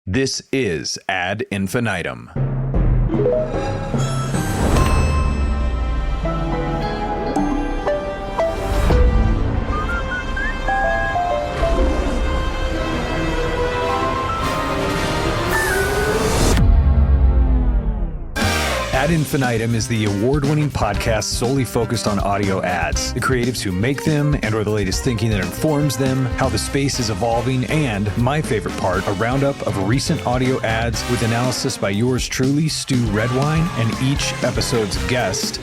This is Ad Infinitum. Ad Infinitum is the award-winning podcast solely focused on audio ads, the creatives who make them and/or the latest thinking that informs them, how the space is evolving, and, my favorite part, a roundup of recent audio ads with analysis by yours truly, Stu Redwine, and each episode's guest.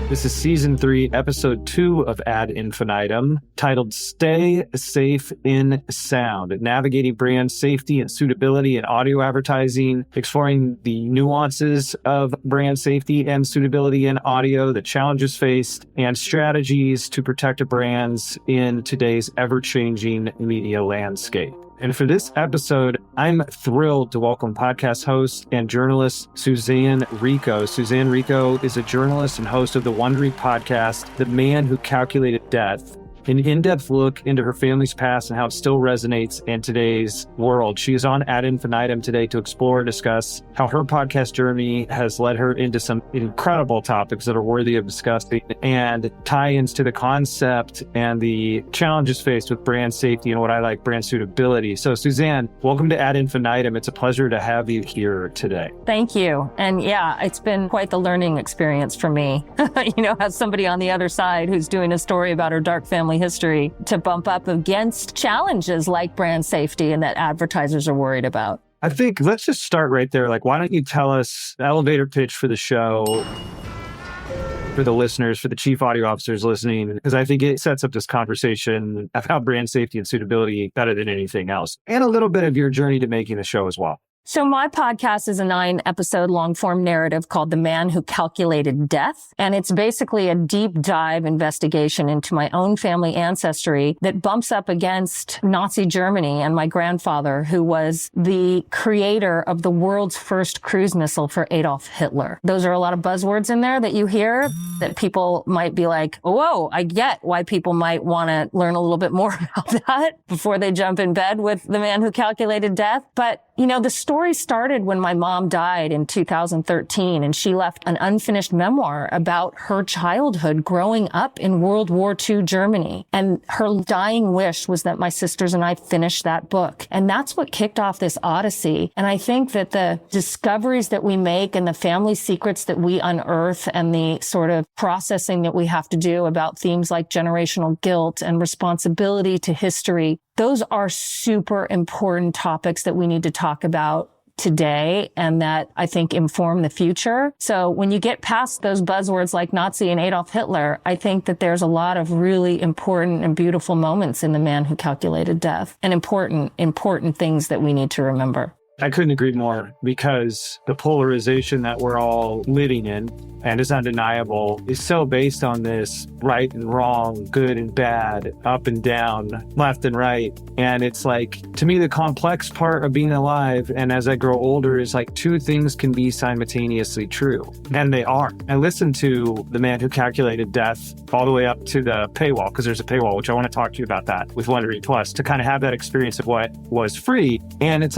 This is Season 3, Episode 2 of Ad Infinitum, titled Stay Safe in Sound, navigating brand safety and suitability in audio advertising, exploring the nuances of brand safety and suitability in audio, the challenges faced, and strategies to protect brands in today's ever-changing media landscape. And for this episode, I'm thrilled to welcome podcast host and journalist Suzanne Rico. Suzanne Rico is a journalist and host of the Wondery podcast, The Man Who Calculated Death, an in-depth look into her family's past and how it still resonates in today's world. She is on Ad Infinitum today to explore and discuss how her podcast journey has led her into some incredible topics that are worthy of discussing and tie-ins to the concept and the challenges faced with brand safety and what I like, brand suitability. So Suzanne, welcome to Ad Infinitum. It's a pleasure to have you here today. Thank you. And yeah, it's been quite the learning experience for me, as somebody on the other side who's doing a story about her dark family history to bump up against challenges like brand safety and that advertisers are worried about. I think let's just start right there. Why don't you tell us the elevator pitch for the show, for the listeners, for the chief audio officers listening, because I think it sets up this conversation about brand safety and suitability better than anything else, and a little bit of your journey to making the show as well. So my podcast is a 9-episode long-form narrative called The Man Who Calculated Death. And it's basically a deep dive investigation into my own family ancestry that bumps up against Nazi Germany and my grandfather, who was the creator of the world's first cruise missile for Adolf Hitler. Those are a lot of buzzwords in there that you hear that people might be like, whoa, I get why people might want to learn a little bit more about that before they jump in bed with The Man Who Calculated Death. But the story started when my mom died in 2013, and she left an unfinished memoir about her childhood growing up in World War II Germany. And her dying wish was that my sisters and I finish that book. And that's what kicked off this odyssey. And I think that the discoveries that we make and the family secrets that we unearth and the sort of processing that we have to do about themes like generational guilt and responsibility to history, those are super important topics that we need to talk about today and that I think inform the future. So when you get past those buzzwords like Nazi and Adolf Hitler, I think that there's a lot of really important and beautiful moments in The Man Who Calculated Death and important things that we need to remember. I couldn't agree more, because the polarization that we're all living in, and is undeniable, is so based on this right and wrong, good and bad, up and down, left and right. And it's to me, the complex part of being alive, and as I grow older, is two things can be simultaneously true. And they are. I listened to The Man Who Calculated Death all the way up to the paywall, because there's a paywall, which I want to talk to you about that with Wondery Plus, to kind of have that experience of what was free. And it's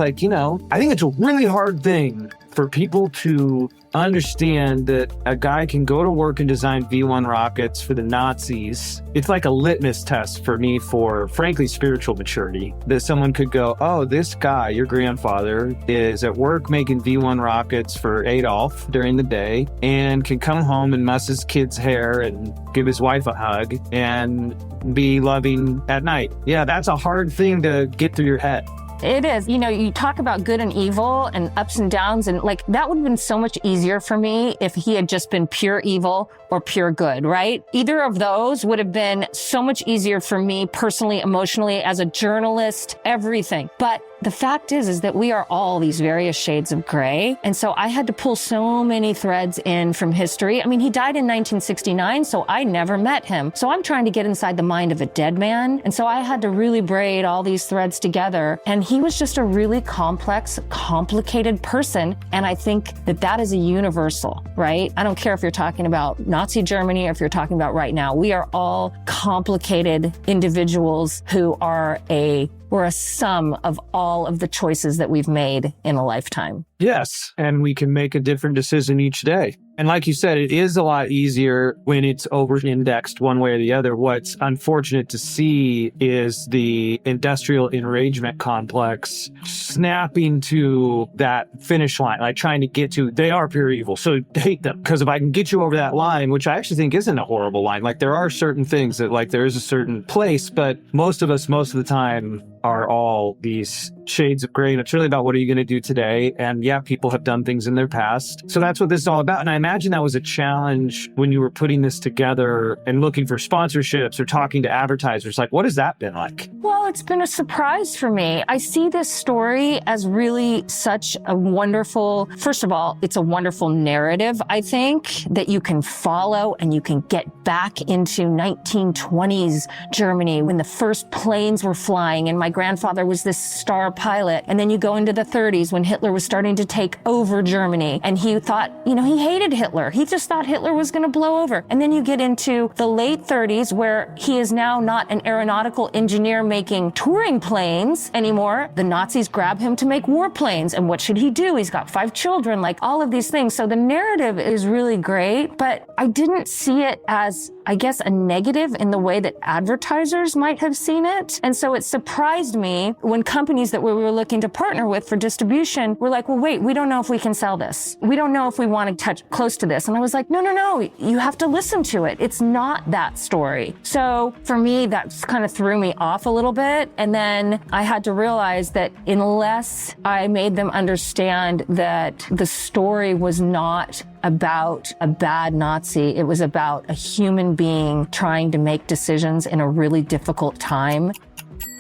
I think it's a really hard thing for people to understand that a guy can go to work and design V1 rockets for the Nazis. It's like a litmus test for me for, frankly, spiritual maturity. That someone could go, oh, this guy, your grandfather, is at work making V1 rockets for Adolf during the day and can come home and muss his kid's hair and give his wife a hug and be loving at night. Yeah, that's a hard thing to get through your head. It is. You talk about good and evil and ups and downs, and that would have been so much easier for me if he had just been pure evil or pure good, right? Either of those would have been so much easier for me personally, emotionally, as a journalist, everything. But the fact is that we are all these various shades of gray. And so I had to pull so many threads in from history. I mean, he died in 1969, so I never met him. So I'm trying to get inside the mind of a dead man. And so I had to really braid all these threads together. And he was just a really complex, complicated person. And I think that is a universal, right? I don't care if you're talking about Nazi Germany or if you're talking about right now. We are all complicated individuals who are a we're a sum of all of the choices that we've made in a lifetime. Yes. And we can make a different decision each day. And like you said, it is a lot easier when it's over-indexed one way or the other. What's unfortunate to see is the industrial enragement complex snapping to that finish line, like trying to get to, they are pure evil, so hate them. Because if I can get you over that line, which I actually think isn't a horrible line, like there are certain things that like there is a certain place, but most of us, most of the time, are all these shades of gray. And it's really about what are you going to do today? And yeah, people have done things in their past. So that's what this is all about. And I imagine that was a challenge when you were putting this together and looking for sponsorships or talking to advertisers. Like, what has that been like? Well, it's been a surprise for me. I see this story as really such a wonderful, first of all, it's a wonderful narrative, I think, that you can follow and you can get back into 1920s Germany when the first planes were flying and my grandfather was this star pilot. And then you go into the 30s when Hitler was starting to take over Germany and he thought, he hated Hitler. He just thought Hitler was going to blow over. And then you get into the late 30s where he is now not an aeronautical engineer making touring planes anymore. The Nazis grab him to make warplanes. And what should he do? He's got 5 children, like all of these things. So the narrative is really great, but I didn't see it as, I guess, a negative in the way that advertisers might have seen it. And so it surprised me when companies that we were looking to partner with for distribution were like, well, wait, we don't know if we can sell this. We don't know if we want to touch close to this. And I was like, no, you have to listen to it. It's not that story. So for me, that kind of threw me off a little bit. And then I had to realize that unless I made them understand that the story was not about a bad Nazi, it was about a human being trying to make decisions in a really difficult time,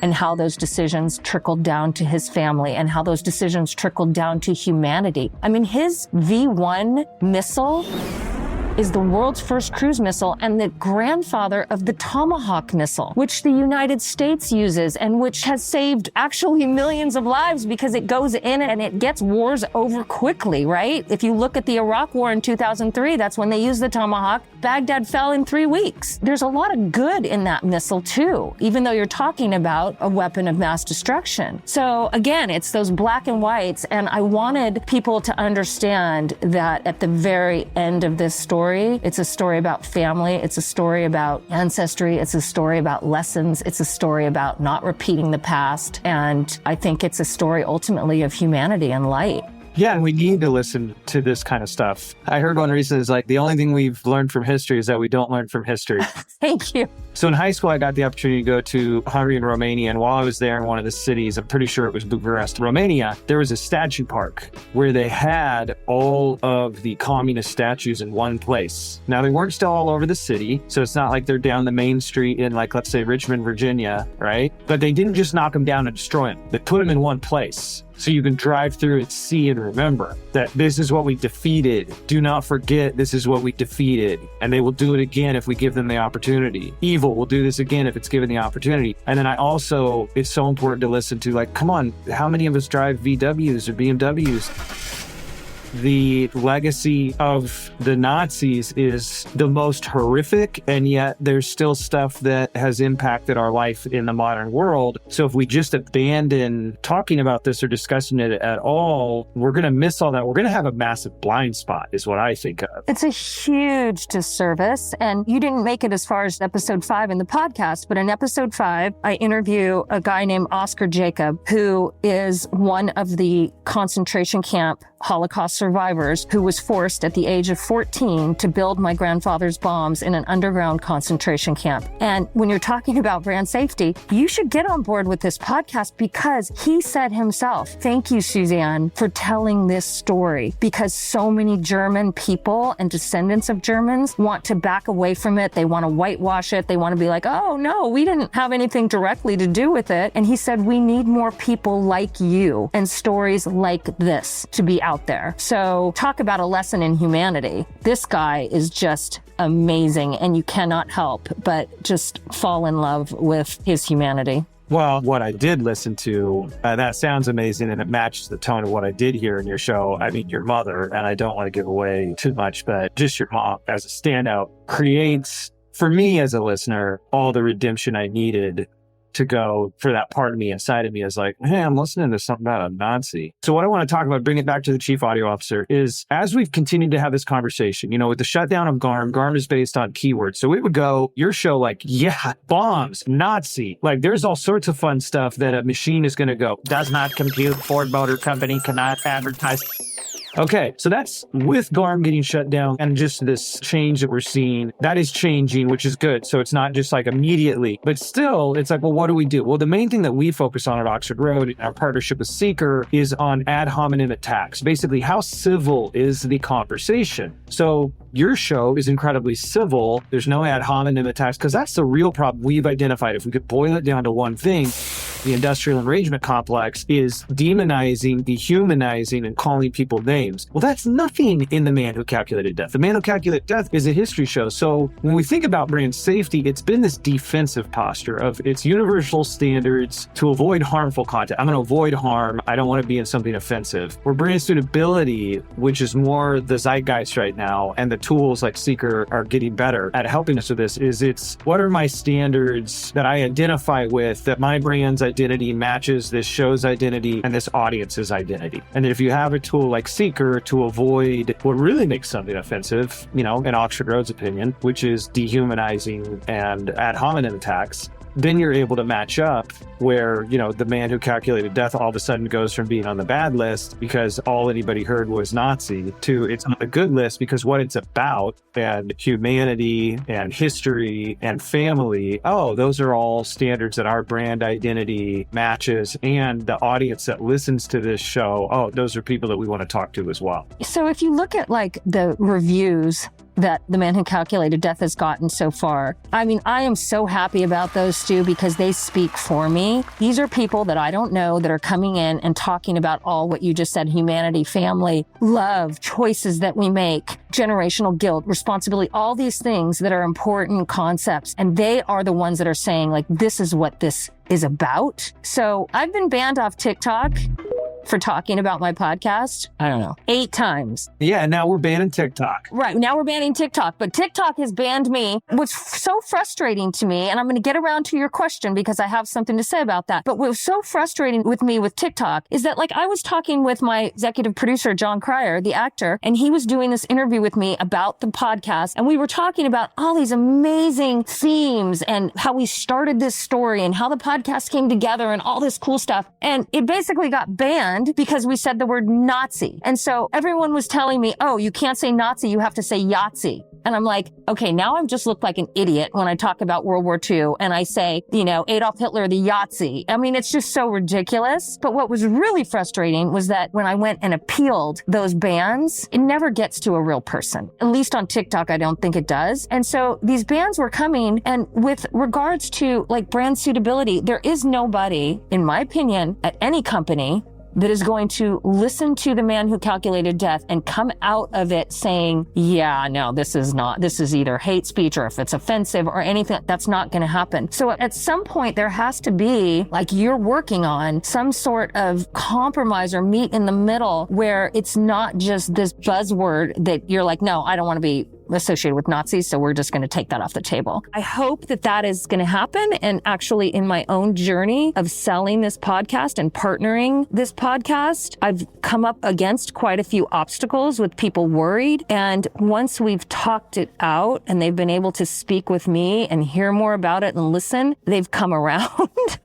and how those decisions trickled down to his family and how those decisions trickled down to humanity. I mean, his V1 missile is the world's first cruise missile and the grandfather of the Tomahawk missile, which the United States uses and which has saved actually millions of lives because it goes in and it gets wars over quickly, right? If you look at the Iraq War in 2003, that's when they used the Tomahawk. Baghdad fell in 3 weeks. There's a lot of good in that missile too, even though you're talking about a weapon of mass destruction. So again, it's those black and whites, and I wanted people to understand that at the very end of this story, it's a story about family. It's a story about ancestry. It's a story about lessons. It's a story about not repeating the past. And I think it's a story ultimately of humanity and light. Yeah, and we need to listen to this kind of stuff. I heard one recently is like, the only thing we've learned from history is that we don't learn from history. Thank you. So in high school, I got the opportunity to go to Hungary and Romania. And while I was there in one of the cities, I'm pretty sure it was Bucharest, Romania, there was a statue park where they had all of the communist statues in one place. Now, they weren't still all over the city. So it's not like they're down the main street in, like, let's say Richmond, Virginia, right? But they didn't just knock them down and destroy them. They put them in one place. So you can drive through and see and remember that this is what we defeated. Do not forget this is what we defeated. And they will do it again if we give them the opportunity. Evil will do this again if it's given the opportunity. And then it's so important to listen to, like, come on, how many of us drive VWs or BMWs? The legacy of the Nazis is the most horrific, and yet there's still stuff that has impacted our life in the modern world. So if we just abandon talking about this or discussing it at all, we're going to miss all that. We're going to have a massive blind spot, is what I think of. It's a huge disservice, and you didn't make it as far as episode 5 in the podcast, but in episode 5, I interview a guy named Oscar Jacob, who is one of the concentration camp Holocaust survivors who was forced at the age of 14 to build my grandfather's bombs in an underground concentration camp. And when you're talking about brand safety, you should get on board with this podcast because he said himself, thank you, Suzanne, for telling this story, because so many German people and descendants of Germans want to back away from it. They want to whitewash it. They want to be like, oh no, we didn't have anything directly to do with it. And he said, we need more people like you and stories like this to be out there. So talk about a lesson in humanity. This guy is just amazing, and you cannot help but just fall in love with his humanity. Well, what I did listen to, that sounds amazing, and it matches the tone of what I did hear in your show. I mean, your mother, and I don't want to give away too much, but just your mom as a standout creates, for me as a listener, all the redemption I needed to go for that part of me inside of me is like, hey, I'm listening to something about a Nazi. So what I want to talk about, bring it back to the chief audio officer, is as we've continued to have this conversation, with the shutdown of GARM is based on keywords. So it would go, your show, like, yeah, bombs, Nazi. Like, there's all sorts of fun stuff that a machine is going to go, does not compute, Ford Motor Company cannot advertise. Okay, so that's with GARM getting shut down and just this change that we're seeing, that is changing, which is good. So it's not just like immediately, but still it's like, well, what do we do? Well, the main thing that we focus on at Oxford Road in our partnership with Seeker is on ad hominem attacks. Basically, how civil is the conversation? So your show is incredibly civil. There's no ad hominem attacks because that's the real problem we've identified. If we could boil it down to one thing, the industrial enragement complex is demonizing, dehumanizing, and calling people names. Well, that's nothing in The Man Who Calculated Death. The Man Who Calculated Death is a history show. So when we think about brand safety, it's been this defensive posture of its universal standards to avoid harmful content. I'm going to avoid harm. I don't want to be in something offensive. Or brand suitability, which is more the zeitgeist right now, and the tools like Seeker are getting better at helping us with this, is it's what are my standards that I identify with, that my brand's identity matches this show's identity and this audience's identity. And then if you have a tool like Seeker to avoid what really makes something offensive, in Oxford Road's opinion, which is dehumanizing and ad hominem attacks, then you're able to match up where, The Man Who Calculated Death all of a sudden goes from being on the bad list because all anybody heard was Nazi to it's on the good list because what it's about and humanity and history and family, those are all standards that our brand identity matches, and the audience that listens to this show, those are people that we want to talk to as well. So if you look at like the reviews that The Man Who Calculated Death has gotten so far, I am so happy about those, Stu, because they speak for me. These are people that I don't know that are coming in and talking about all what you just said: humanity, family, love, choices that we make, generational guilt, responsibility, all these things that are important concepts. And they are the ones that are saying, like, this is what this is about. So I've been banned off TikTok for talking about my podcast, 8 times. Yeah, now we're banning TikTok. Right, now we're banning TikTok, but TikTok has banned me. What's so frustrating to me, and I'm going to get around to your question because I have something to say about that, but what was so frustrating with me with TikTok is that, like, I was talking with my executive producer, John Cryer, the actor, and he was doing this interview with me about the podcast, and we were talking about all these amazing themes and how we started this story and how the podcast came together and all this cool stuff, and it basically got banned because we said the word Nazi. And so everyone was telling me, you can't say Nazi, you have to say Yahtzee. And I'm like, okay, now I've just looked like an idiot when I talk about World War II and I say, Adolf Hitler, the Yahtzee. It's just so ridiculous. But what was really frustrating was that when I went and appealed those bans, it never gets to a real person. At least on TikTok, I don't think it does. And so these bans were coming. And with regards to like brand suitability, there is nobody, in my opinion, at any company that is going to listen to The Man Who Calculated Death and come out of it saying, this is either hate speech or if it's offensive or anything, that's not going to happen. So at some point there has to be, like you're working on, some sort of compromise or meet in the middle where it's not just this buzzword that you're like, no, I don't want to be associated with Nazis, so we're just going to take that off the table. I hope that is going to happen. And actually in my own journey of selling this podcast and partnering this podcast, I've come up against quite a few obstacles with people worried. And once we've talked it out and they've been able to speak with me and hear more about it and listen, they've come around.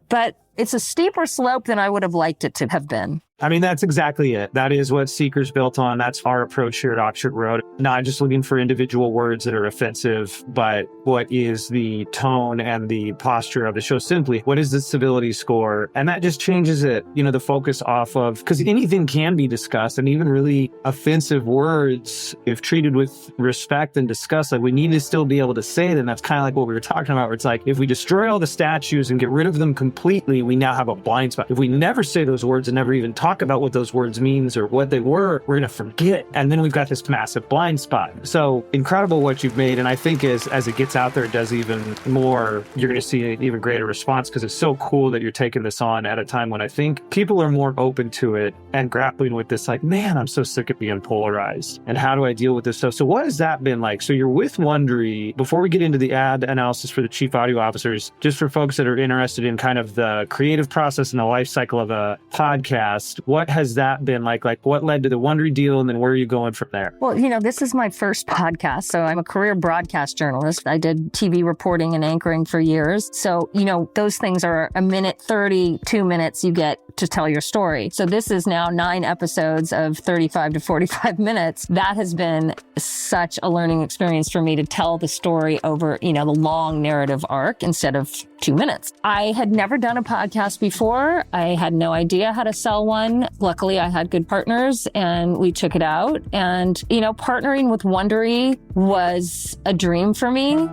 But it's a steeper slope than I would have liked it to have been. That's exactly it. That is what Seeker's built on. That's our approach here at Oxford Road. Not just looking for individual words that are offensive, but what is the tone and the posture of the show? Simply, what is the civility score? And that just changes it, the focus off of, because anything can be discussed, and even really offensive words, if treated with respect and discussed, like we need to still be able to say them. That's kind of like what we were talking about, where it's like, if we destroy all the statues and get rid of them completely, we now have a blind spot. If we never say those words and never even talk talk about what those words means or what they were, we're going to forget. And then we've got this massive blind spot. So incredible what you've made. And I think as it gets out there, it does even more, you're going to see an even greater response, because it's so cool that you're taking this on at a time when I think people are more open to it and grappling with this, like, man, I'm so sick of being polarized. And how do I deal with this stuff? So what has that been like? So you're with Wondery. Before we get into the ad analysis for the chief audio officers, just for folks that are interested in kind of the creative process and the life cycle of a podcast, what has that been like? Like, what led to the Wondery deal, and then where are you going from there? Well, this is my first podcast. So I'm a career broadcast journalist. I did TV reporting and anchoring for years. So, those things are a minute 30, 2 minutes you get to tell your story. So this is now 9 episodes of 35 to 45 minutes. That has been such a learning experience for me to tell the story over, the long narrative arc instead of 2 minutes. I had never done a podcast before. I had no idea how to sell one. Luckily, I had good partners and we took it out. And, partnering with Wondery was a dream for me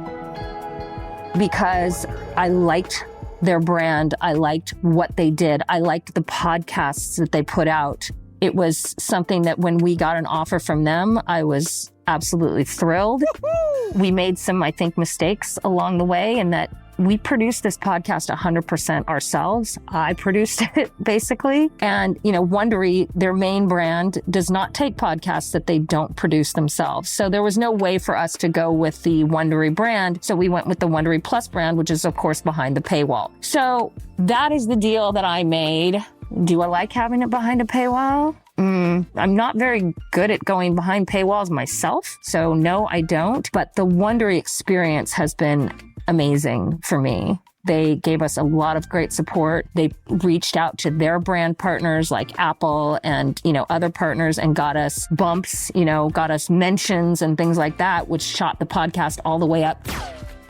because I liked their brand. I liked what they did. I liked the podcasts that they put out. It was something that when we got an offer from them, I was absolutely thrilled. We made some, I think, mistakes along the way, in that we produced this podcast 100% ourselves. I produced it basically. And, Wondery, their main brand, does not take podcasts that they don't produce themselves. So there was no way for us to go with the Wondery brand. So we went with the Wondery Plus brand, which is of course behind the paywall. So that is the deal that I made. Do I like having it behind a paywall? I'm not very good at going behind paywalls myself. So no, I don't. But the Wondery experience has been amazing for me. They gave us a lot of great support. They reached out to their brand partners like Apple and, other partners and got us bumps, got us mentions and things like that, which shot the podcast all the way up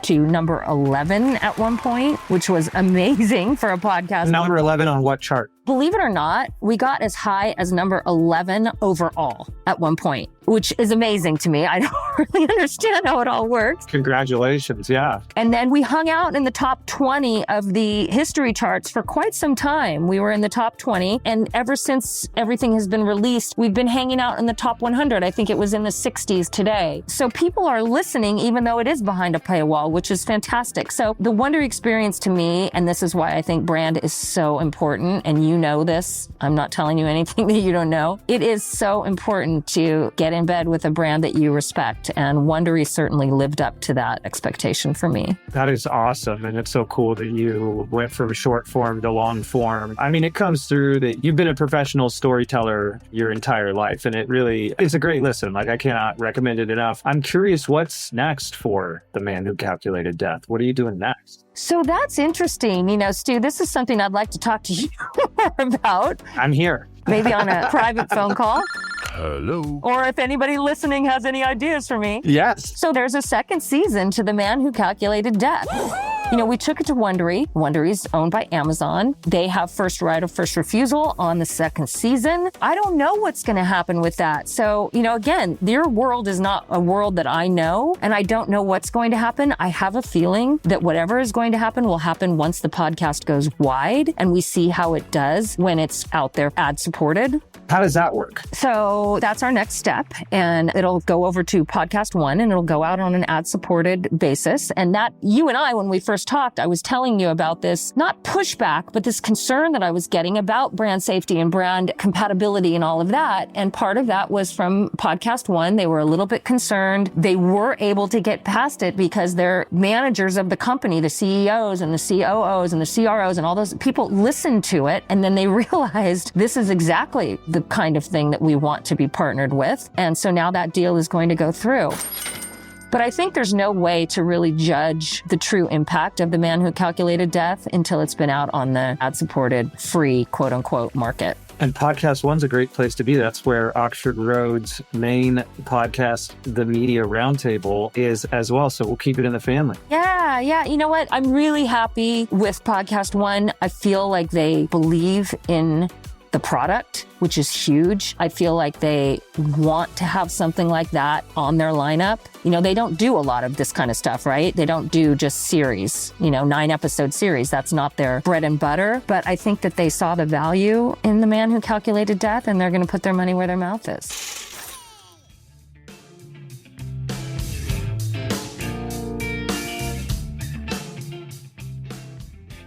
to number 11 at one point, which was amazing for a podcast. Number 11 on what chart? Believe it or not, we got as high as number 11 overall at one point, which is amazing to me. I don't really understand how it all works. Congratulations, yeah. And then we hung out in the top 20 of the history charts for quite some time. We were in the top 20, and ever since everything has been released, we've been hanging out in the top 100. I think it was in the 60s today. So people are listening, even though it is behind a paywall, which is fantastic. So the Wondery experience to me, and this is why I think brand is so important, and you know this, I'm not telling you anything that you don't know. It is so important to get in bed with a brand that you respect, and Wondery certainly lived up to that expectation for me. That is awesome, and it's so cool that you went from short form to long form. I mean, it comes through that you've been a professional storyteller your entire life, and it's a great listen. Like, I cannot recommend it enough. I'm curious, what's next for The Man Who Calculated Death? What are you doing next? So that's interesting. Stu, this is something I'd like to talk to you more about. I'm here. Maybe on a private phone call. Hello. Or if anybody listening has any ideas for me. Yes. So there's a second season to The Man Who Calculated Death. We took it to Wondery. Wondery's owned by Amazon. They have first right of first refusal on the second season. I don't know what's going to happen with that. So, again, their world is not a world that I know, and I don't know what's going to happen. I have a feeling that whatever is going to happen will happen once the podcast goes wide, and we see how it does when it's out there ad-supported. How does that work? So that's our next step, and it'll go over to Podcast One, and it'll go out on an ad-supported basis. And that, you and I, when we first talked, I was telling you about this, not pushback, but this concern that I was getting about brand safety and brand compatibility and all of that. And part of that was from Podcast One. They were a little bit concerned. They were able to get past it because their managers of the company, the CEOs and the COOs and the CROs and all those people listened to it. And then they realized this is exactly the kind of thing that we want to be partnered with. And so now that deal is going to go through. But I think there's no way to really judge the true impact of The Man Who Calculated Death until it's been out on the ad-supported, free, quote-unquote, market. And Podcast One's a great place to be. That's where Oxford Road's main podcast, The Media Roundtable, is as well. So we'll keep it in the family. Yeah. You know what? I'm really happy with Podcast One. I feel like they believe in the product, which is huge. I feel like they want to have something like that on their lineup. They don't do a lot of this kind of stuff, right? They don't do just series, 9-episode series. That's not their bread and butter. But I think that they saw the value in The Man Who Calculated Death, and they're going to put their money where their mouth is.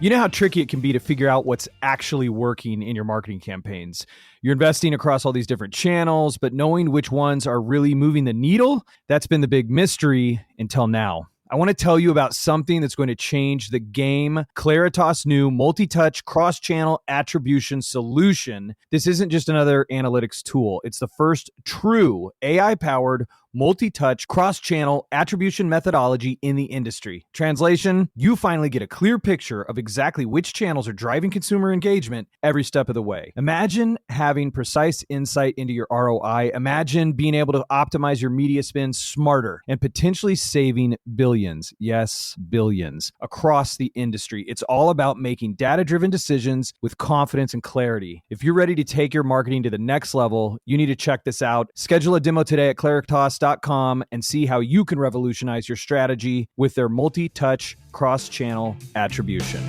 You know how tricky it can be to figure out what's actually working in your marketing campaigns. You're investing across all these different channels, but knowing which ones are really moving the needle, that's been the big mystery until now. I want to tell you about something that's going to change the game. Claritas' new multi-touch cross-channel attribution solution. This isn't just another analytics tool. It's the first true AI-powered multi-touch cross-channel attribution methodology in the industry. Translation, you finally get a clear picture of exactly which channels are driving consumer engagement every step of the way. Imagine having precise insight into your ROI. Imagine being able to optimize your media spend smarter and potentially saving billions, yes, billions, across the industry. It's all about making data-driven decisions with confidence and clarity. If you're ready to take your marketing to the next level, you need to check this out. Schedule a demo today at Claritas.com and see how you can revolutionize your strategy with their multi-touch cross-channel attribution.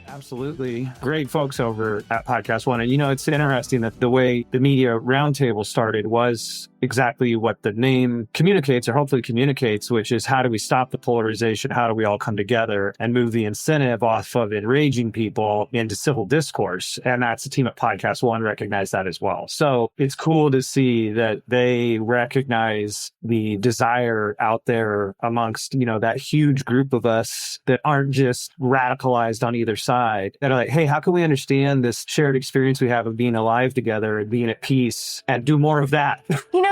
Absolutely. Great folks over at Podcast One. And it's interesting that the way the Media Roundtable started was exactly what the name communicates, or hopefully communicates, which is how do we stop the polarization? How do we all come together and move the incentive off of enraging people into civil discourse? And that's the team at Podcast One recognized that as well. So it's cool to see that they recognize the desire out there amongst, that huge group of us that aren't just radicalized on either side, that are like, hey, how can we understand this shared experience we have of being alive together and being at peace and do more of that?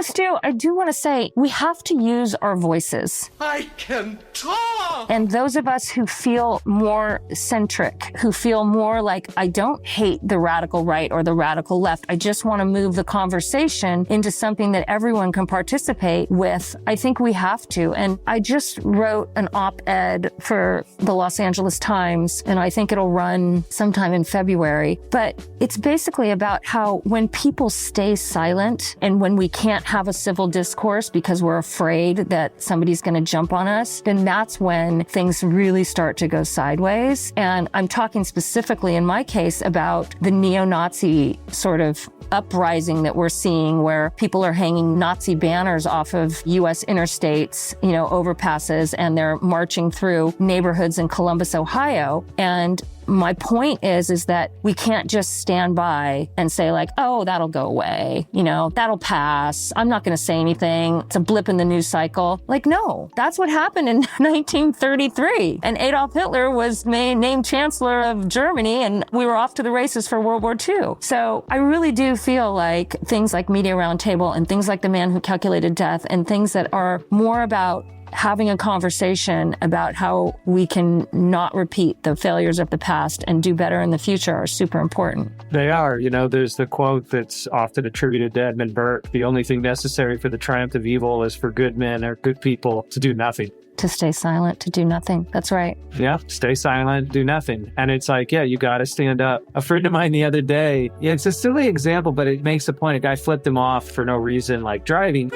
Stu, I do want to say we have to use our voices. I can talk! And those of us who feel more centric, who feel more like, I don't hate the radical right or the radical left, I just want to move the conversation into something that everyone can participate with, I think we have to. And I just wrote an op-ed for the Los Angeles Times, and I think it'll run sometime in February. But it's basically about how when people stay silent and when we can't have a civil discourse because we're afraid that somebody's going to jump on us, then that's when things really start to go sideways. And I'm talking specifically in my case about the neo-Nazi sort of uprising that we're seeing, where people are hanging Nazi banners off of U.S. interstates, overpasses, and they're marching through neighborhoods in Columbus, Ohio. And my point is that we can't just stand by and say like, oh, that'll go away. That'll pass. I'm not going to say anything. It's a blip in the news cycle. Like, no, that's what happened in 1933. And Adolf Hitler was named Chancellor of Germany, and we were off to the races for World War II. So I really do feel like things like Media Roundtable and things like The Man Who Calculated Death and things that are more about having a conversation about how we can not repeat the failures of the past and do better in the future are super important. They are. There's the quote that's often attributed to Edmund Burke: the only thing necessary for the triumph of evil is for good men or good people to do nothing. To stay silent, to do nothing. That's right. Yeah, stay silent, do nothing. And it's like, yeah, you got to stand up. A friend of mine the other day, it's a silly example, but it makes a point. A guy flipped him off for no reason, like driving,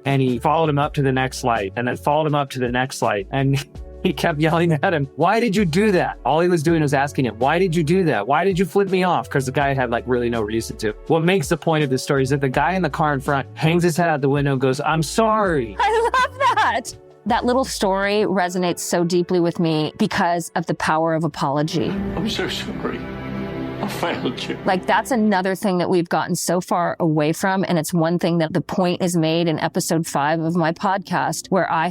and he followed him up to the next light and then followed him up to the next light. And he kept yelling at him, why did you do that? All he was doing was asking him, why did you do that? Why did you flip me off? Because the guy had really no reason to. What makes the point of this story is that the guy in the car in front hangs his head out the window and goes, I'm sorry. I love that. That little story resonates so deeply with me because of the power of apology. I'm so sorry. I failed you. That's another thing that we've gotten so far away from. And it's one thing that the point is made in episode 5 of my podcast, where I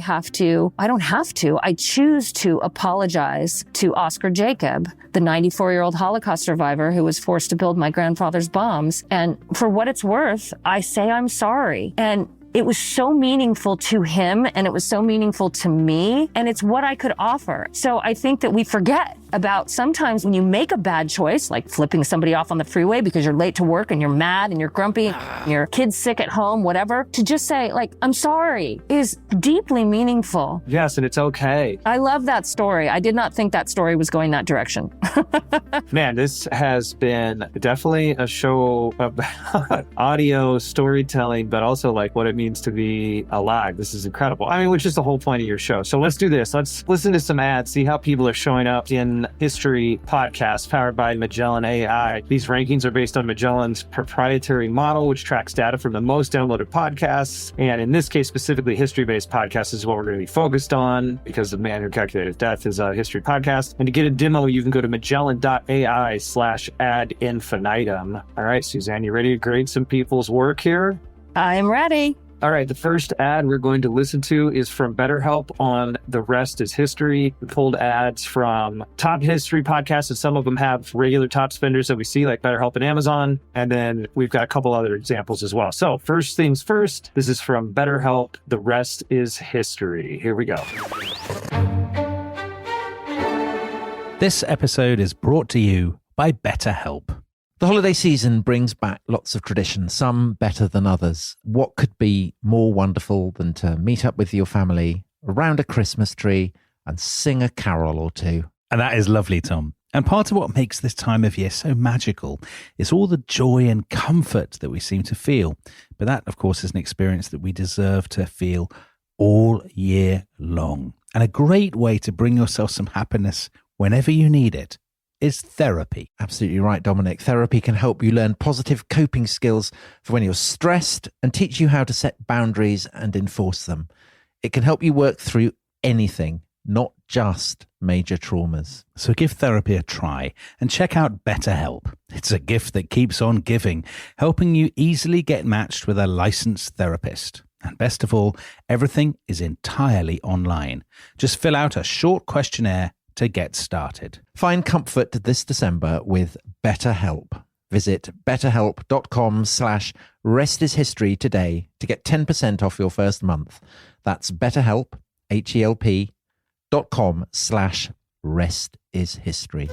choose to apologize to Oscar Jacob, the 94-year-old Holocaust survivor who was forced to build my grandfather's bombs. And for what it's worth, I say I'm sorry. And it was so meaningful to him, and it was so meaningful to me, and it's what I could offer. So I think that we forget about sometimes when you make a bad choice, like flipping somebody off on the freeway because you're late to work and you're mad and you're grumpy, and your kid's sick at home, whatever, to just say, like, I'm sorry, is deeply meaningful. Yes, and it's okay. I love that story. I did not think that story was going that direction. Man, this has been definitely a show about audio storytelling, but also like what it means to be alive. This is incredible. I mean, which is the whole point of your show. So let's do this. Let's listen to some ads, see how people are showing up in History Podcasts powered by Magellan AI. These rankings are based on Magellan's proprietary model, which tracks data from the most downloaded podcasts. And in this case, specifically history-based podcasts is what we're going to be focused on because The Man Who Calculated Death is a history podcast. And to get a demo, you can go to magellan.ai/ad infinitum. All right, Suzanne, you ready to grade some people's work here? I'm ready. All right, the first ad we're going to listen to is from BetterHelp on The Rest is History. We pulled ads from top history podcasts, and some of them have regular top spenders that we see, like BetterHelp and Amazon. And then we've got a couple other examples as well. So first things first, this is from BetterHelp, The Rest is History. Here we go. This episode is brought to you by BetterHelp. The holiday season brings back lots of traditions, some better than others. What could be more wonderful than to meet up with your family around a Christmas tree and sing a carol or two? And that is lovely, Tom. And part of what makes this time of year so magical is all the joy and comfort that we seem to feel. But that, of course, is an experience that we deserve to feel all year long. And a great way to bring yourself some happiness whenever you need it is therapy. Absolutely right, Dominic. Therapy can help you learn positive coping skills for when you're stressed and teach you how to set boundaries and enforce them. It can help you work through anything, not just major traumas. So give therapy a try and check out BetterHelp. It's a gift that keeps on giving, helping you easily get matched with a licensed therapist. And best of all, everything is entirely online. Just fill out a short questionnaire to get started. Find comfort this December with BetterHelp. Visit betterhelp.com/restishistory today to get 10% off your first month. That's BetterHelp, HELP.com/restishistory.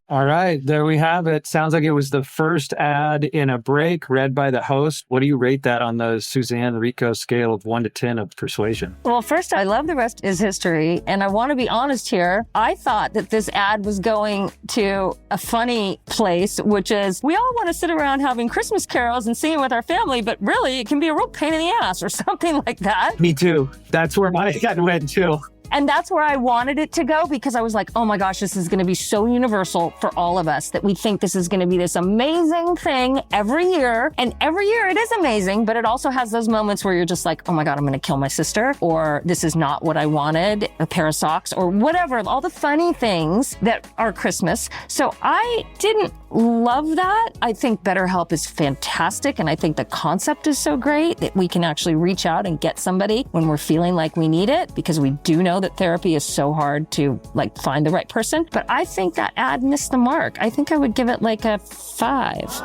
All right, there we have it. Sounds like it was the first ad in a break read by the host. What do you rate that on the Suzanne Rico scale of 1 to 10 of persuasion? Well, first, I love The Rest is History. And I want to be honest here. I thought that this ad was going to a funny place, which is we all want to sit around having Christmas carols and singing with our family, but really it can be a real pain in the ass or something like that. Me too. That's where my head went too. And that's where I wanted it to go because I was like, oh my gosh, this is going to be so universal for all of us that we think this is going to be this amazing thing every year. And every year it is amazing, but it also has those moments where you're just like, oh my God, I'm going to kill my sister, or this is not what I wanted, a pair of socks, or whatever, all the funny things that are Christmas. So I didn't love that. I think BetterHelp is fantastic. And I think the concept is so great that we can actually reach out and get somebody when we're feeling like we need it, because we do know that therapy is so hard to like find the right person. But I think that ad missed the mark. I think I would give it like a 5.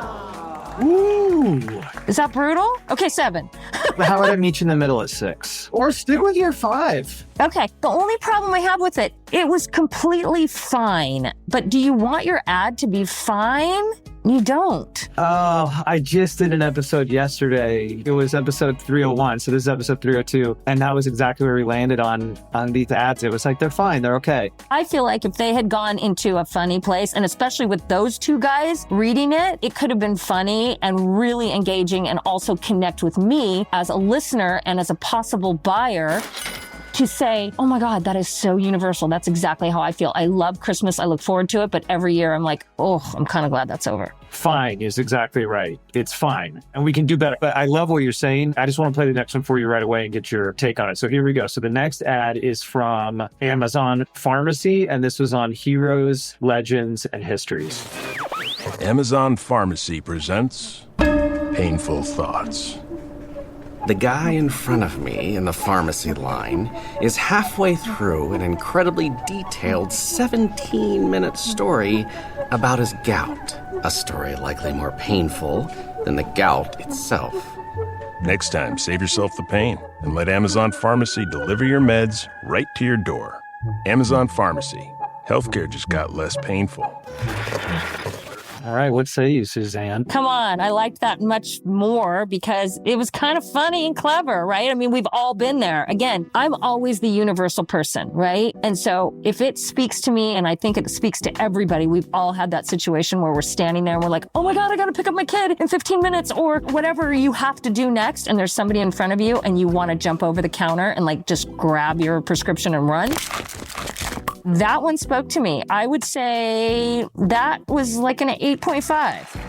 Ooh. Is that brutal? Okay, 7. How about I meet you in the middle at 6? Or stick with your 5. Okay, the only problem I have with it, it was completely fine. But do you want your ad to be fine? You don't. Oh, I just did an episode yesterday. It was episode 301, so this is episode 302. And that was exactly where we landed on these ads. It was like, they're fine, they're okay. I feel like if they had gone into a funny place, and especially with those two guys reading it, it could have been funny and really engaging and also connect with me as a listener and as a possible buyer. To say, oh my God, that is so universal. That's exactly how I feel. I love Christmas. I look forward to it. But every year I'm like, oh, I'm kind of glad that's over. Fine is exactly right. It's fine. And we can do better. But I love what you're saying. I just want to play the next one for you right away and get your take on it. So here we go. So the next ad is from Amazon Pharmacy. And this was on Heroes, Legends, and Histories. Amazon Pharmacy presents Painful Thoughts. The guy in front of me in the pharmacy line is halfway through an incredibly detailed 17-minute story about his gout, a story likely more painful than the gout itself. Next time, save yourself the pain and let Amazon Pharmacy deliver your meds right to your door. Amazon Pharmacy, Healthcare just got less painful. All right, what say you, Suzanne? Come on. I liked that much more because it was kind of funny and clever, right? I mean, we've all been there. Again, I'm always the universal person, right? And so if it speaks to me, and I think it speaks to everybody, we've all had that situation where we're standing there and we're like, oh my God, I got to pick up my kid in 15 minutes or whatever you have to do next. And there's somebody in front of you and you want to jump over the counter and like just grab your prescription and run. That one spoke to me. I would say that was like an 8.5.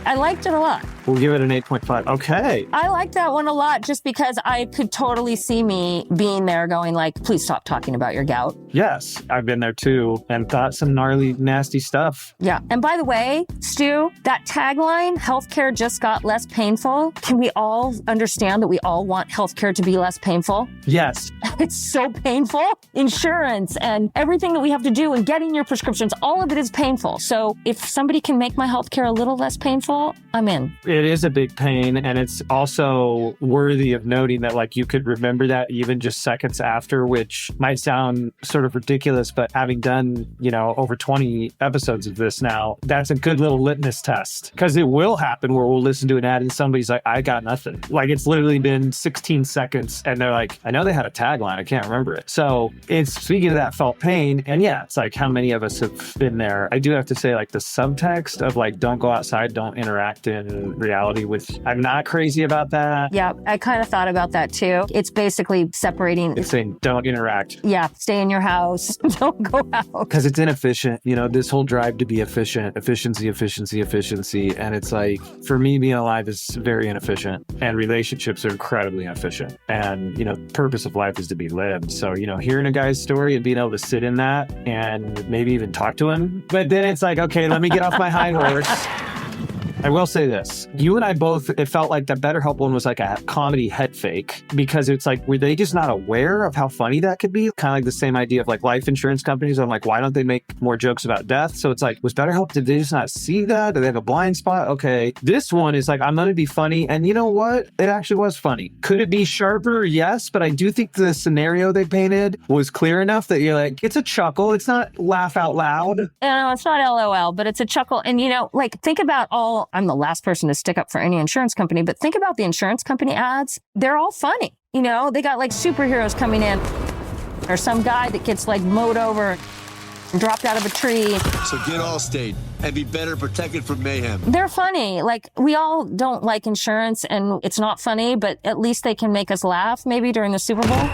I liked it a lot. We'll give it an 8.5. Okay. I like that one a lot just because I could totally see me being there going like, please stop talking about your gout. Yes, I've been there too and thought some gnarly, nasty stuff. Yeah. And by the way, Stu, that tagline, healthcare just got less painful. Can we all understand that we all want healthcare to be less painful? Yes. It's so painful. Insurance and everything that we have to do and getting your prescriptions, all of it is painful. So if somebody can make my healthcare a little less painful, I'm in. It is a big pain, and it's also worthy of noting that like you could remember that even just seconds after, which might sound sort of ridiculous, but having done, over 20 episodes of this now, that's a good little litmus test because it will happen where we'll listen to an ad and somebody's like, I got nothing. Like it's literally been 16 seconds and they're like, I know they had a tagline, I can't remember it. So it's speaking of that felt pain, and yeah, it's like how many of us have been there. I do have to say like the subtext of like, don't go outside, don't interact in reality with, I'm not crazy about that. Yeah, I kind of thought about that too. It's basically separating. It's saying don't interact. Yeah, stay in your house. Don't go out. Because it's inefficient. This whole drive to be efficient, efficiency. And it's like, for me, being alive is very inefficient and relationships are incredibly inefficient. And, purpose of life is to be lived. So, hearing a guy's story and being able to sit in that and maybe even talk to him. But then it's like, okay, let me get off my hind horse. I will say this. You and I both, it felt like the BetterHelp one was like a comedy head fake because it's like, were they just not aware of how funny that could be? Kind of like the same idea of like life insurance companies. I'm like, why don't they make more jokes about death? So it's like, was BetterHelp, did they just not see that? Do they have a blind spot? Okay. This one is like, I'm going to be funny. And you know what? It actually was funny. Could it be sharper? Yes. But I do think the scenario they painted was clear enough that you're like, it's a chuckle. It's not laugh out loud. No, it's not LOL, but it's a chuckle. And think about I'm the last person to stick up for any insurance company, but think about the insurance company ads. They're all funny. They got like superheroes coming in or some guy that gets like mowed over and dropped out of a tree. So get Allstate and be better protected from mayhem. They're funny. Like we all don't like insurance and it's not funny, but at least they can make us laugh maybe during the Super Bowl.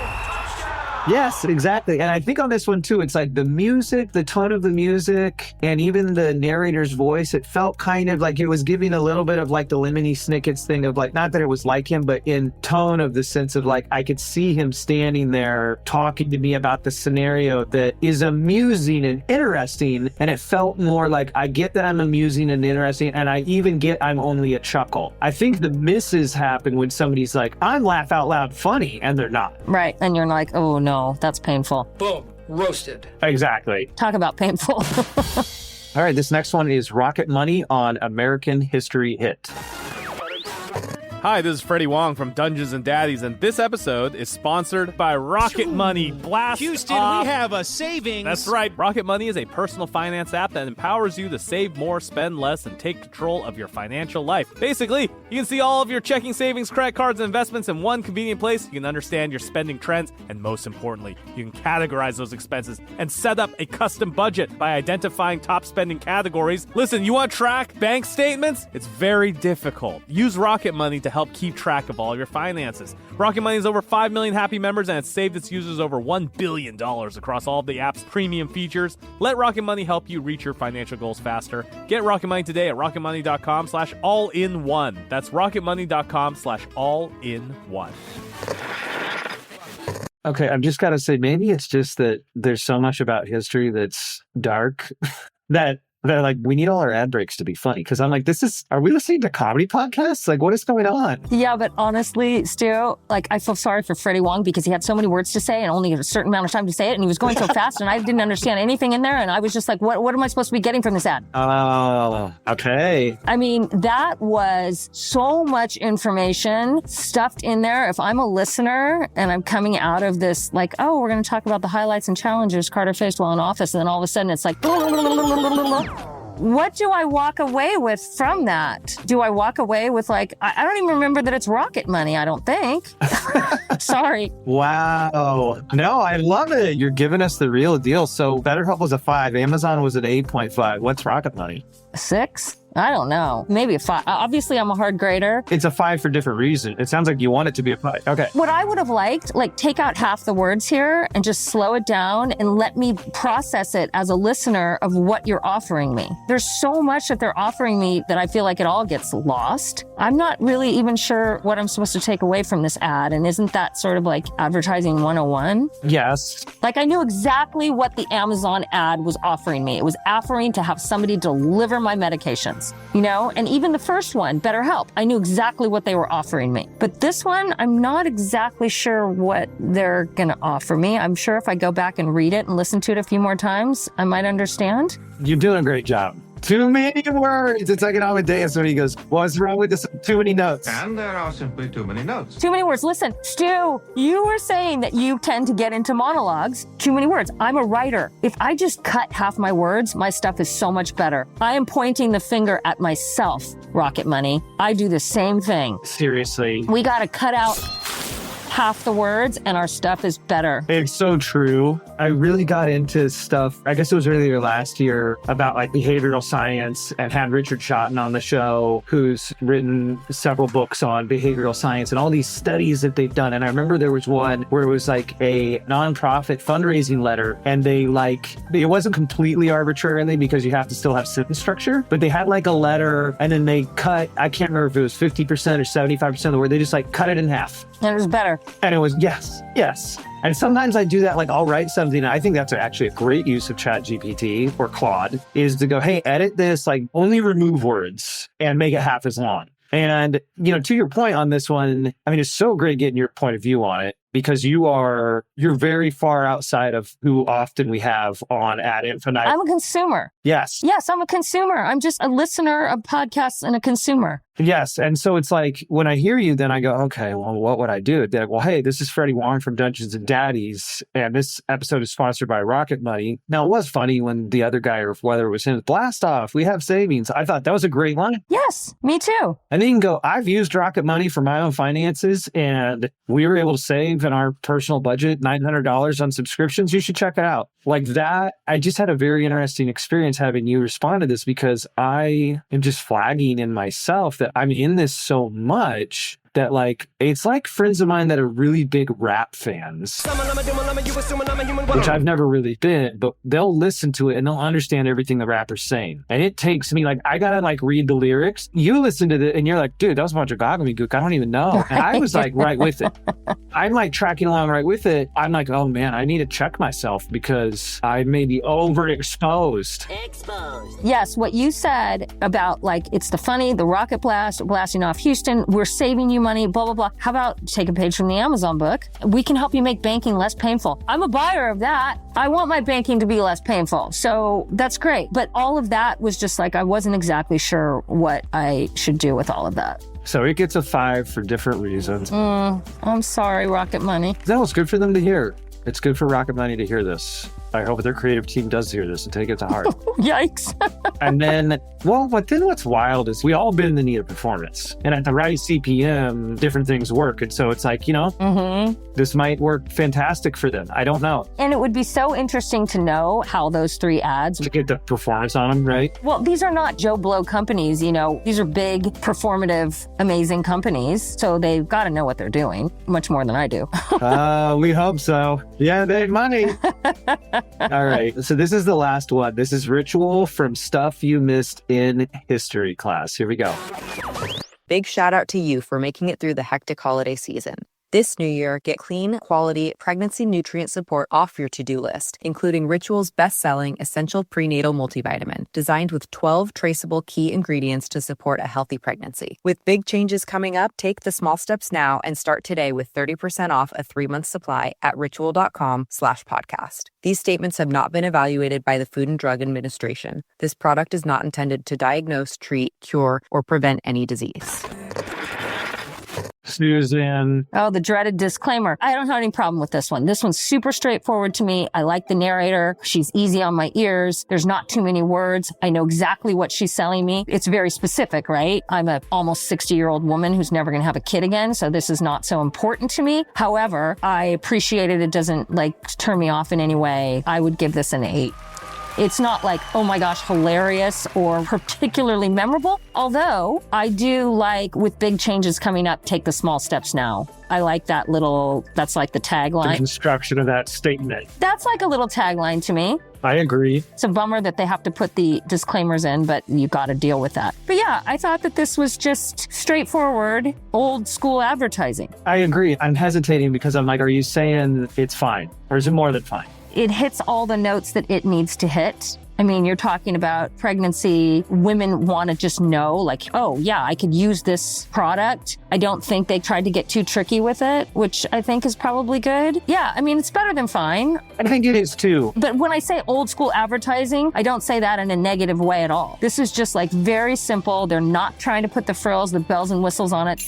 Yes, exactly. And I think on this one too, it's like the music, the tone of the music, and even the narrator's voice, it felt kind of like it was giving a little bit of like the Lemony Snicket's thing of like, not that it was like him, but in tone of the sense of like, I could see him standing there talking to me about the scenario that is amusing and interesting. And it felt more like, I get that I'm amusing and interesting, and I even get I'm only a chuckle. I think the misses happen when somebody's like, I'm laugh out loud funny, and they're not. Right. And you're like, oh no, that's painful. Boom. Roasted. Exactly. Talk about painful. All right, this next one is Rocket Money on American History Hit. Hi, this is Freddie Wong from Dungeons and Daddies, and this episode is sponsored by Rocket Money. Blast Houston, off. we have a savings. That's right. Rocket Money is a personal finance app that empowers you to save more, spend less, and take control of your financial life. Basically, you can see all of your checking, savings, credit cards, and investments in one convenient place. You can understand your spending trends, and most importantly, you can categorize those expenses and set up a custom budget by identifying top spending categories. Listen, you want to track bank statements? It's very difficult. Use Rocket Money to help keep track of all your finances. Rocket Money has over 5 million happy members, and it's saved its users over $1 billion across all of the app's premium features. Let Rocket Money help you reach your financial goals faster. Get Rocket Money today at rocketmoney.com/all-in-one. That's rocketmoney.com/all-in-one. Okay, I've just got to say, maybe it's just that there's so much about history that's dark that They're like, we need all our ad breaks to be funny. Because I'm like, are we listening to comedy podcasts? Like, what is going on? Yeah, but honestly, Stu, like, I feel sorry for Freddie Wong because he had so many words to say and only a certain amount of time to say it. And he was going so fast and I didn't understand anything in there. And I was just like, what am I supposed to be getting from this ad? Oh, okay. I mean, that was so much information stuffed in there. If I'm a listener and I'm coming out of this like, oh, we're going to talk about the highlights and challenges Carter faced while in office. And then all of a sudden it's like, what do I walk away with from that? Do I walk away with like, I don't even remember that it's rocket money, I don't think. Sorry. Wow. No, I love it. You're giving us the real deal. So BetterHelp was a 5. Amazon was an 8.5. What's Rocket Money? 6? I don't know. Maybe a 5. Obviously, I'm a hard grader. It's a 5 for different reasons. It sounds like you want it to be a 5. Okay. What I would have liked, like take out half the words here and just slow it down and let me process it as a listener of what you're offering me. There's so much that they're offering me that I feel like it all gets lost. I'm not really even sure what I'm supposed to take away from this ad. And isn't that sort of like advertising 101? Yes. Like I knew exactly what the Amazon ad was offering me. It was offering to have somebody deliver my medications, you know? And even the first one, BetterHelp, I knew exactly what they were offering me. But this one, I'm not exactly sure what they're going to offer me. I'm sure if I go back and read it and listen to it a few more times, I might understand. You're doing a great job. Too many words. It's economic dance when he goes, what's wrong with this? Too many notes. And there are simply too many notes. Too many words. Listen, Stu, you were saying that you tend to get into monologues. Too many words. I'm a writer. If I just cut half my words, my stuff is so much better. I am pointing the finger at myself, Rocket Money. I do the same thing. Seriously. We got to cut out half the words and our stuff is better. It's so true. I really got into stuff, I guess it was earlier last year, about like behavioral science, and had Richard Schotten on the show, who's written several books on behavioral science and all these studies that they've done. And I remember there was one where it was like a nonprofit fundraising letter, and they like, it wasn't completely arbitrarily because you have to still have sentence structure, but they had like a letter and then they cut, I can't remember if it was 50% or 75% of the word, they just like cut it in half. And it was better. And it was, yes. And sometimes I do that, like I'll write something. I think that's actually a great use of ChatGPT or Claude, is to go, hey, edit this, like only remove words and make it half as long. And, you know, to your point on this one, I mean, it's so great getting your point of view on it, because you're very far outside of who often we have on Ad Infinitum. I'm a consumer. Yes. Yes, I'm a consumer. I'm just a listener of podcasts and a consumer. Yes. And so it's like, when I hear you, then I go, okay, well, what would I do? They're like, well, hey, this is Freddie Wong from Dungeons and Daddies, and this episode is sponsored by Rocket Money. Now, it was funny when the other guy, or whether it was him, blast off, we have savings. I thought that was a great line. Yes, me too. And then you can go, I've used Rocket Money for my own finances, and we were able to save in our personal budget $900 on subscriptions. You should check it out. Like that, I just had a very interesting experience having you respond to this, because I am just flagging in myself that I'm in this so much that, like, it's like friends of mine that are really big rap fans, which I've never really been, but they'll listen to it and they'll understand everything the rapper's saying. And it takes me, like, I gotta like read the lyrics. You listen to it and you're like, dude, that was a bunch of gobbledygook. I don't even know. And I was like right with it. I'm like tracking along right with it. I'm like, oh man, I need to check myself because I may be overexposed. Yes, what you said about like, it's the funny, the rocket blast, blasting off Houston, we're saving you money, blah, blah, blah. How about take a page from the Amazon book? We can help you make banking less painful. I'm a buyer of that. I want my banking to be less painful. So that's great. But all of that was just like, I wasn't exactly sure what I should do with all of that. So it gets a 5 for different reasons. I'm sorry, Rocket Money. That was good for them to hear. It's good for Rocket Money to hear this. I hope their creative team does hear this and take it to heart. Yikes. And then, well, but then what's wild is we all been in the need of performance. And at the right CPM, different things work. And so it's like, you know, this might work fantastic for them. I don't know. And it would be so interesting to know how those 3 ads... To get the performance on them, right? Well, these are not Joe Blow companies, you know. These are big, performative, amazing companies. So they've got to know what they're doing, much more than I do. We hope so. Yeah, they have money. All right. So this is the last one. This is Ritual from Stuff You Missed in History Class. Here we go. Big shout out to you for making it through the hectic holiday season. This new year, get clean, quality, pregnancy nutrient support off your to-do list, including Ritual's best-selling Essential Prenatal Multivitamin, designed with 12 traceable key ingredients to support a healthy pregnancy. With big changes coming up, take the small steps now and start today with 30% off a 3-month supply at ritual.com/podcast. These statements have not been evaluated by the Food and Drug Administration. This product is not intended to diagnose, treat, cure, or prevent any disease. Susan. Oh, the dreaded disclaimer. I don't have any problem with this one. This one's super straightforward to me. I like the narrator. She's easy on my ears. There's not too many words. I know exactly what she's selling me. It's very specific, right? I'm a almost 60-year-old woman who's never going to have a kid again, so this is not so important to me. However, I appreciate it. It doesn't turn me off in any way. I would give this an 8. It's not like, oh my gosh, hilarious or particularly memorable. Although I do like, with big changes coming up, take the small steps now. I like that that's like the tagline. The construction of that statement. That's like a little tagline to me. I agree. It's a bummer that they have to put the disclaimers in, but you got to deal with that. But yeah, I thought that this was just straightforward, old school advertising. I agree. I'm hesitating because I'm like, are you saying it's fine? Or is it more than fine? It hits all the notes that it needs to hit. I mean, you're talking about pregnancy. Women want to just know, like, oh, yeah, I could use this product. I don't think they tried to get too tricky with it, which I think is probably good. Yeah, I mean, it's better than fine. I think it is too. But when I say old school advertising, I don't say that in a negative way at all. This is just like very simple. They're not trying to put the frills, the bells and whistles on it.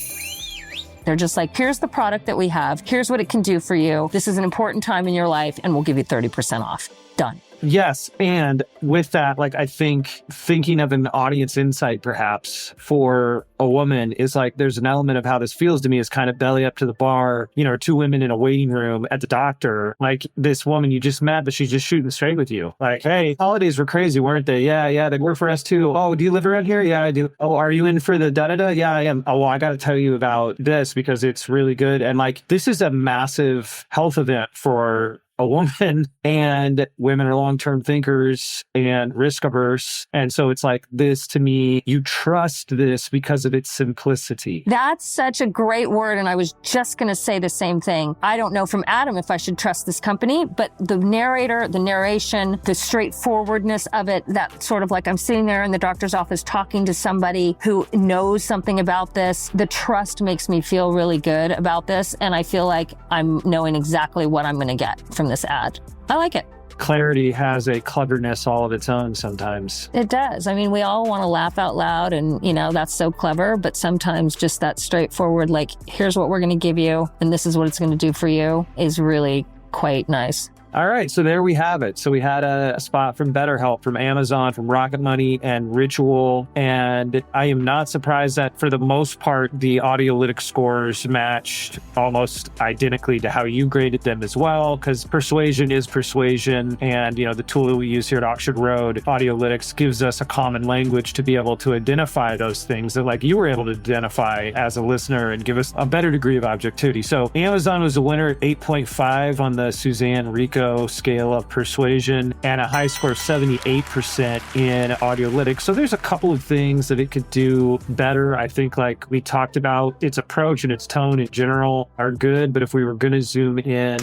They're just like, here's the product that we have. Here's what it can do for you. This is an important time in your life, and we'll give you 30% off. Done. Yes. And with that, I think thinking of an audience insight perhaps for a woman is there's an element of how this feels to me is kind of belly up to the bar, two women in a waiting room at the doctor. This woman you just met, but she's just shooting straight with you. Hey, holidays were crazy, weren't they? Yeah, they were for us too. Oh, do you live around here? Yeah, I do. Oh, are you in for the da-da-da? Yeah, I am. Oh, well, I got to tell you about this because it's really good. And this is a massive health event for a woman, and women are long-term thinkers and risk averse. And so it's this to me, you trust this because of its simplicity. That's such a great word. And I was just going to say the same thing. I don't know from Adam if I should trust this company, but the narrator, the narration, the straightforwardness of it, that sort of I'm sitting there in the doctor's office talking to somebody who knows something about this. The trust makes me feel really good about this. And I feel like I'm knowing exactly what I'm going to get from this ad. I like it. Clarity has a cleverness all of its own sometimes. It does. I mean, we all want to laugh out loud and, that's so clever, but sometimes just that straightforward, here's what we're going to give you and this is what it's going to do for you is really quite nice. All right, so there we have it. So we had a spot from BetterHelp, from Amazon, from Rocket Money, and Ritual. And I am not surprised that for the most part, the Audiolytics scores matched almost identically to how you graded them as well, because persuasion is persuasion. And, the tool that we use here at Oxford Road, Audiolytics, gives us a common language to be able to identify those things that you were able to identify as a listener and give us a better degree of objectivity. So Amazon was the winner at 8.5 on the Suzanne Rico scale of persuasion and a high score of 78% in Audiolytics. So there's a couple of things that it could do better. I think we talked about, its approach and its tone in general are good, but if we were going to zoom in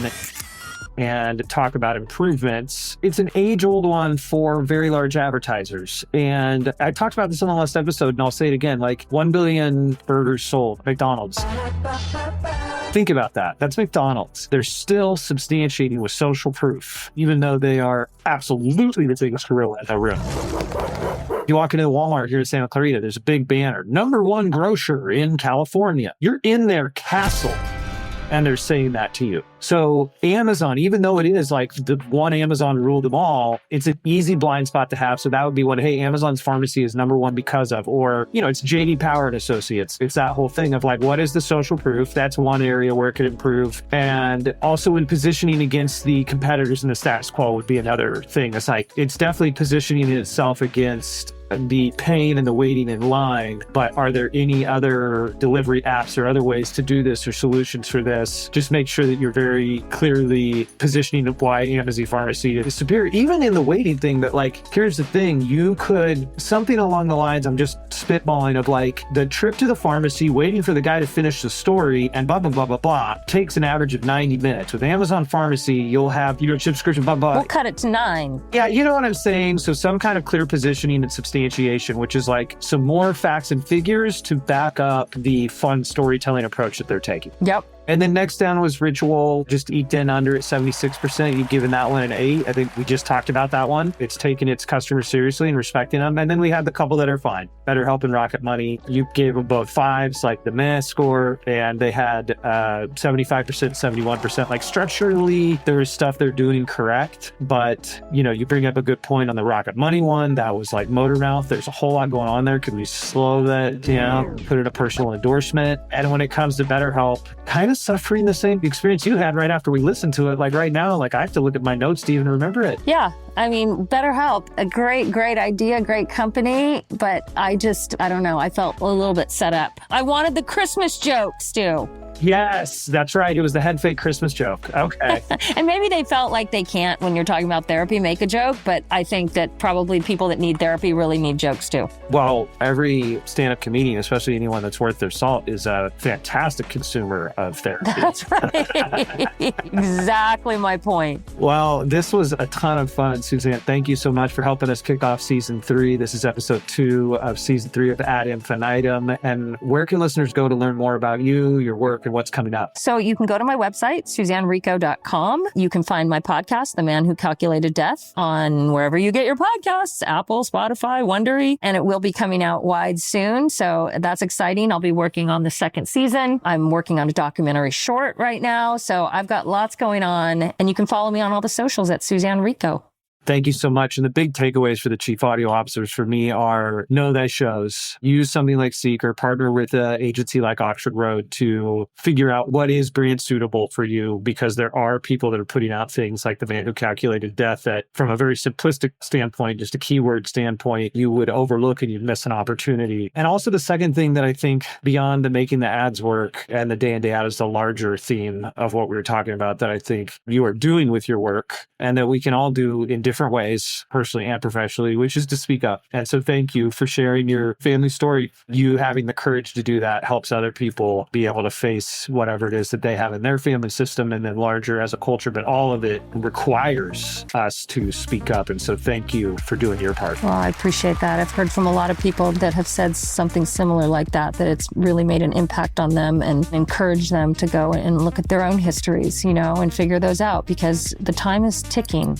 and talk about improvements, it's an age-old one for very large advertisers. And I talked about this on the last episode, and I'll say it again, 1 billion burgers sold, McDonald's. Think about that. That's McDonald's. They're still substantiating with social proof, even though they are absolutely the biggest gorilla in the room. You walk into Walmart here in Santa Clarita, there's a big banner, #1 grocer in California. You're in their castle, and they're saying that to you. So Amazon, even though it is the one Amazon ruled them all, it's an easy blind spot to have. So that would be one, hey, Amazon's pharmacy is #1 because of, or, it's JD Power and Associates. It's that whole thing of what is the social proof? That's one area where it could improve. And also in positioning against the competitors in the status quo would be another thing. It's definitely positioning itself against the pain and the waiting in line, but are there any other delivery apps or other ways to do this or solutions for this? Just make sure that you're very clearly positioning why Amazon Pharmacy is superior, even in the waiting thing. But like, here's the thing, you could, something along the lines, I'm just spitballing, of like the trip to the pharmacy, waiting for the guy to finish the story and blah, blah, blah, blah, blah, takes an average of 90 minutes. With Amazon Pharmacy, you'll have your subscription, blah, blah. We'll cut it to 9. Yeah, you know what I'm saying? So some kind of clear positioning and substantiation, which is like some more facts and figures to back up the fun storytelling approach that they're taking. Yep. And then next down was Ritual, just eked in under at 76%. You've given that one an 8. I think we just talked about that one. It's taking its customers seriously and respecting them. And then we had the couple that are fine. BetterHelp and Rocket Money. You gave them both 5s, like the meh score, and they had 75%, 71%. Like structurally, there's stuff they're doing correct. But, you know, you bring up a good point on the Rocket Money one. That was like motor mouth. There's a whole lot going on there. Could we slow that, you know, put in a personal endorsement? And when it comes to BetterHelp, kind of suffering the same experience you had right after we listened to it. Like right now, like I have to look at my notes to even remember it. Yeah. I mean, BetterHelp, a great idea, great company. But I don't know. I felt a little bit set up. I wanted the Christmas jokes, Stu. Yes, that's right. It was the head fake Christmas joke. Okay. And maybe they felt like they can't, when you're talking about therapy, make a joke. But I think that probably people that need therapy really need jokes too. Well, every stand-up comedian, especially anyone that's worth their salt, is a fantastic consumer of therapy. That's right. Exactly my point. Well, this was a ton of fun, Suzanne. Thank you so much for helping us kick off season 3. This is episode 2 of season 3 of Ad Infinitum. And where can listeners go to learn more about you, your work, and what's coming up? So you can go to my website, SuzanneRico.com. You can find my podcast, The Man Who Calculated Death, on wherever you get your podcasts, Apple, Spotify, Wondery, and it will be coming out wide soon. So that's exciting. I'll be working on the 2nd season. I'm working on a documentary short right now. So I've got lots going on, and you can follow me on all the socials at Suzanne Rico. Thank you so much. And the big takeaways for the chief audio officers for me are know thy shows. Use something like Seek or partner with an agency like Oxford Road to figure out what is brand suitable for you, because there are people that are putting out things like The Man Who Calculated Death that, from a very simplistic standpoint, just a keyword standpoint, you would overlook and you'd miss an opportunity. And also the second thing that I think, beyond the making the ads work and the day in, day out, is the larger theme of what we were talking about that I think you are doing with your work and that we can all do in different ways, personally and professionally, which is to speak up. And so thank you for sharing your family story. You having the courage to do that helps other people be able to face whatever it is that they have in their family system and then larger as a culture. But all of it requires us to speak up. And so thank you for doing your part. Well, I appreciate that. I've heard from a lot of people that have said something similar like that it's really made an impact on them and encouraged them to go and look at their own histories, you know, and figure those out, because the time is ticking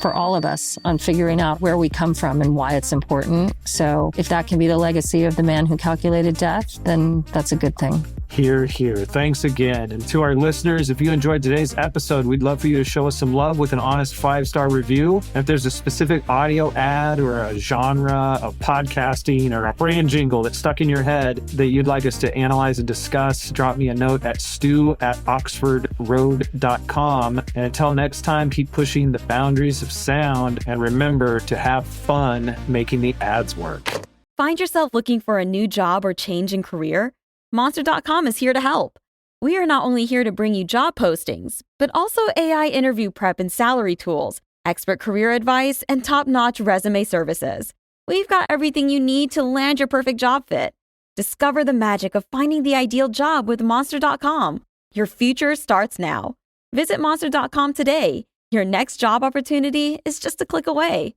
for all of us on figuring out where we come from and why it's important. So if that can be the legacy of The Man Who Calculated Death, then that's a good thing. Hear, hear. Thanks again. And to our listeners, if you enjoyed today's episode, we'd love for you to show us some love with an honest 5-star review. And if there's a specific audio ad or a genre of podcasting or a brand jingle that's stuck in your head that you'd like us to analyze and discuss, drop me a note at stu@oxfordroad.com. And until next time, keep pushing the boundaries of sound and remember to have fun making the ads work. Find yourself looking for a new job or change in career? Monster.com is here to help. We are not only here to bring you job postings, but also AI interview prep and salary tools, expert career advice, and top-notch resume services. We've got everything you need to land your perfect job fit. Discover the magic of finding the ideal job with Monster.com. Your future starts now. Visit Monster.com today. Your next job opportunity is just a click away.